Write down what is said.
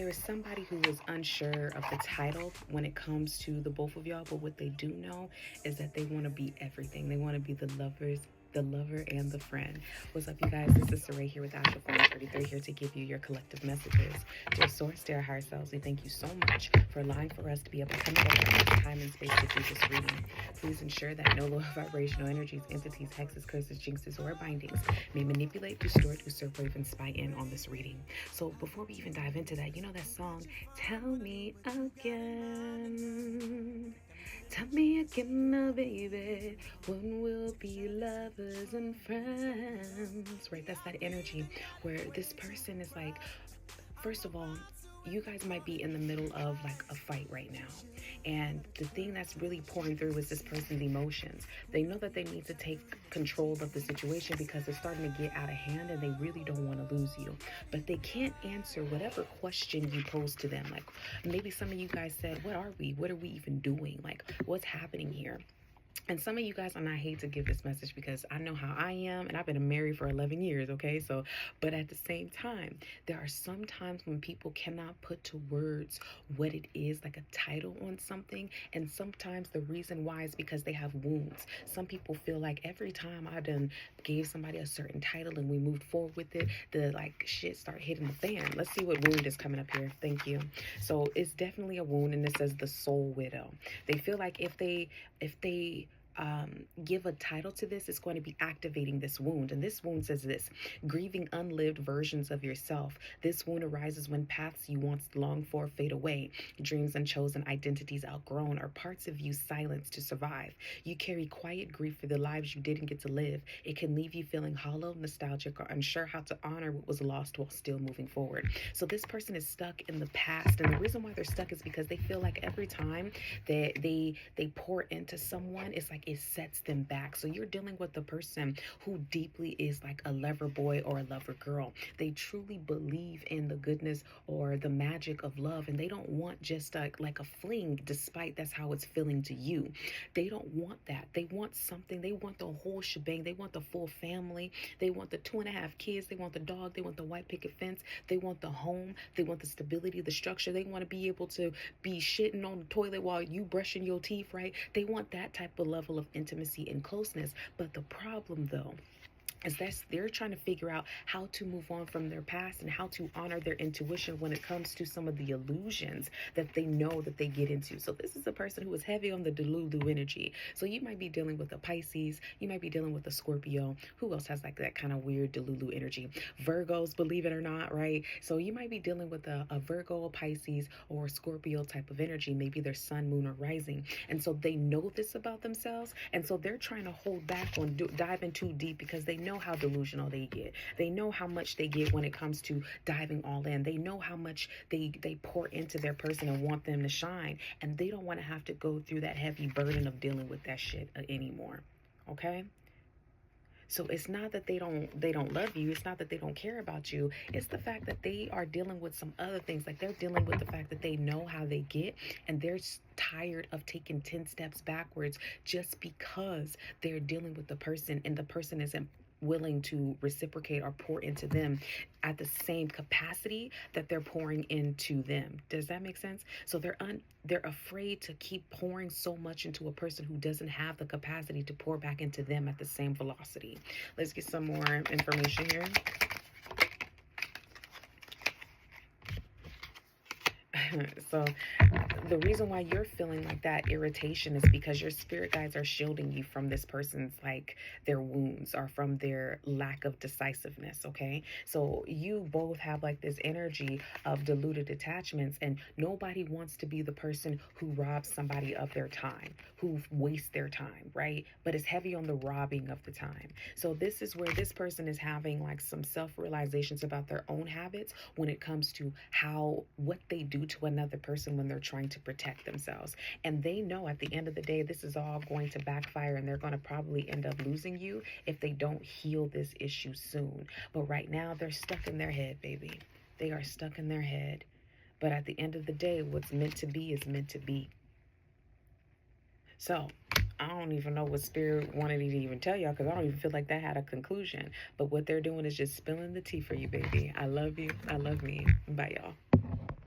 there is somebody who is unsure of the title when it comes to the both of y'all, but what they do know is that they want to be everything. They want to be the lover and the friend. What's up, you guys? This is Saray here with Astro 33 here to give you your collective messages. Dear Source, dear higher selves, we thank you so much for allowing for us to be able to come together in time and space to do this reading. Please ensure that no low vibrational energies, entities, hexes, curses, jinxes, or bindings may manipulate, distort, usurp, or even spy in on this reading. So before we even dive into that, you know that song, Tell Me Again. Tell me again, now, baby, when we'll be lovers and friends, right? That's that energy where this person is like, first of all, you guys might be in the middle of like a fight right now. And the thing that's really pouring through is this person's emotions. They know that they need to take control of the situation because it's starting to get out of hand and they really don't want to lose you. But they can't answer whatever question you pose to them. Like maybe some of you guys said, what are we? What are we even doing? Like what's happening here? And some of you guys, and I hate to give this message because I know how I am, and I've been married for 11 years, okay? So, but at the same time, there are some times when people cannot put to words what it is, like a title on something. And sometimes the reason why is because they have wounds. Some people feel like every time I done gave somebody a certain title and we moved forward with it, the like shit start hitting the fan. Let's see what wound is coming up here. Thank you. So it's definitely a wound, and it says the soul widow. They feel like if they give a title to this, it's going to be activating this wound. And this wound says this: grieving unlived versions of yourself. This wound arises when paths you once longed for fade away, dreams unchosen, identities outgrown, or parts of you silenced to survive. You carry quiet grief for the lives you didn't get to live. It can leave you feeling hollow, nostalgic, or unsure how to honor what was lost while still moving forward. So this person is stuck in the past, and the reason why they're stuck is because they feel like every time that they pour into someone, it's like it sets them back. So you're dealing with a person who deeply is like a lover boy or a lover girl. They truly believe in the goodness or the magic of love, and they don't want just like a fling, despite that's how it's feeling to you. They don't want that. They want something. They want the whole shebang. They want the full family. They want the 2.5 kids. They want the dog. They want the white picket fence. They want the home. They want the stability, the structure. They want to be able to be shitting on the toilet while you brushing your teeth, right? They want that type of level of intimacy and closeness. But the problem, though, is that they're trying to figure out how to move on from their past and how to honor their intuition when it comes to some of the illusions that they know that they get into. So this is a person who is heavy on the Delulu energy. So you might be dealing with a Pisces, you might be dealing with a Scorpio. Who else has like that kind of weird Delulu energy? Virgos, believe it or not, right? So you might be dealing with a Virgo, Pisces, or Scorpio type of energy, maybe their sun, moon, or rising. And so they know this about themselves, and so they're trying to hold back on diving too deep because they know how delusional they get. They know how much they get when it comes to diving all in. They know how much they pour into their person and want them to shine, and they don't want to have to go through that heavy burden of dealing with that shit anymore. Okay? So it's not that they don't love you. It's not that they don't care about you. It's the fact that they are dealing with some other things. Like they're dealing with the fact that they know how they get, and they're tired of taking 10 steps backwards just because they're dealing with the person, and the person isn't willing to reciprocate or pour into them at the same capacity that they're pouring into them. Does that make sense? So they're afraid to keep pouring so much into a person who doesn't have the capacity to pour back into them at the same velocity. Let's get some more information here. So the reason why you're feeling like that irritation is because your spirit guides are shielding you from this person's like their wounds or from their lack of decisiveness. Okay, so you both have like this energy of diluted attachments, and nobody wants to be the person who robs somebody of their time, who wastes their time, right? But it's heavy on the robbing of the time. So this is where this person is having like some self-realizations about their own habits when it comes to what they do to another person when they're trying to protect themselves. And they know at the end of the day, this is all going to backfire, and they're going to probably end up losing you if they don't heal this issue soon. But right now, they're stuck in their head, baby. They are stuck in their head. But at the end of the day, what's meant to be is meant to be. So I don't even know what Spirit wanted me to even tell y'all, because I don't even feel like that had a conclusion. But what they're doing is just spilling the tea for you, baby. I love you. I love me. Bye, y'all.